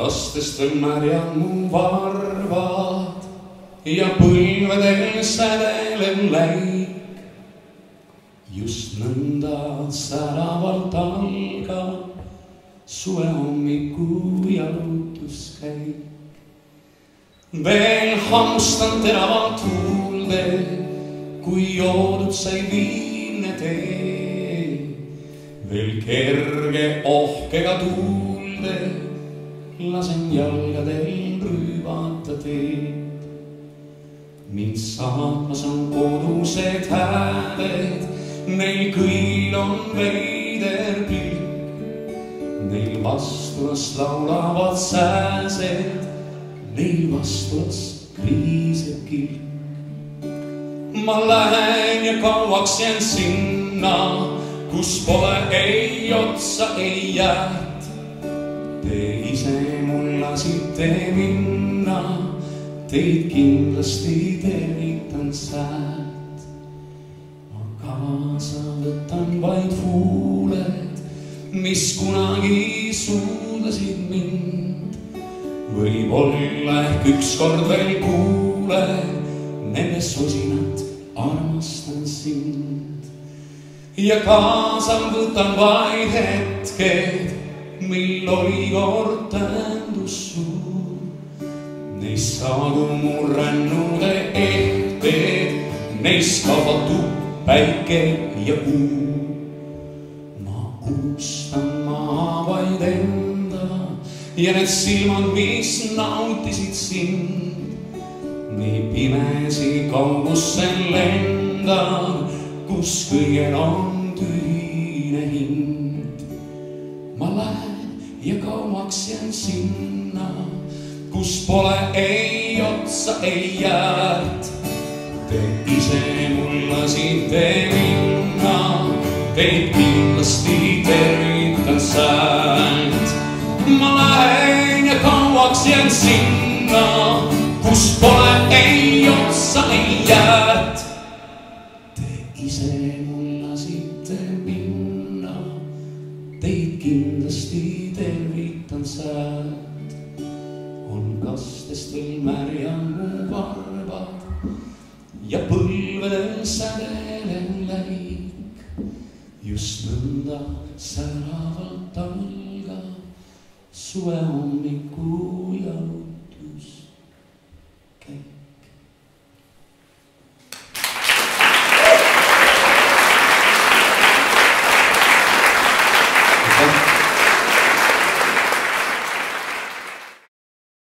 kastest veel märjad mu varvad ja põlvedel sädelev läik. Just nõnda säravalt algab suve hommiku jalutuskäik. Veel hamstan teravalt huulde, kui joodud sai viimne tee. Veel kerge ohkega tuulde lasen jalgadel rüübata teed. Mind saatmas on kodused hääled, neil kõigil on veider pilk. Neil vastulas laulavad sääsed, neil vastulas kriiseb kilk. Ma lähen ja kauaks jään sinna, kus pole ei otsa, ei jäät. Te ise mul lasite minna, teid kindlasti tervitan sääd. Ma kaasa võtan vaid huuled, mis kunagi suudasid mind. Võib-olla ehk ükskord veel kuule, nende sosinat armastan sind. Ja kaasa võtan vaid hetked, mil oli kord tähendus suur. Neist saadu mu rännude ehted, neist kaotub päike ja kuu. Ma unustan maha vaid enda ja need silmad, mis nautisid sind. Nii pimesi kaugusse lendan, kus kõigel on tühine hind. Ma lähen ja kauaks jään sinna, kus pole ei otsa, ei jäät. Te ise mul lasite minna, teid kindlasti tervitan sääd. Ma lähen ja kauaks jään sinna, kus pole ei otsa, ei jäät. Te ise mul lasite minna, teid kindlasti tervitan sääd. On kastest veel märjan mu varbad ja põlvedel sädelev läik. Just nõnda säravalt algab suve hommiku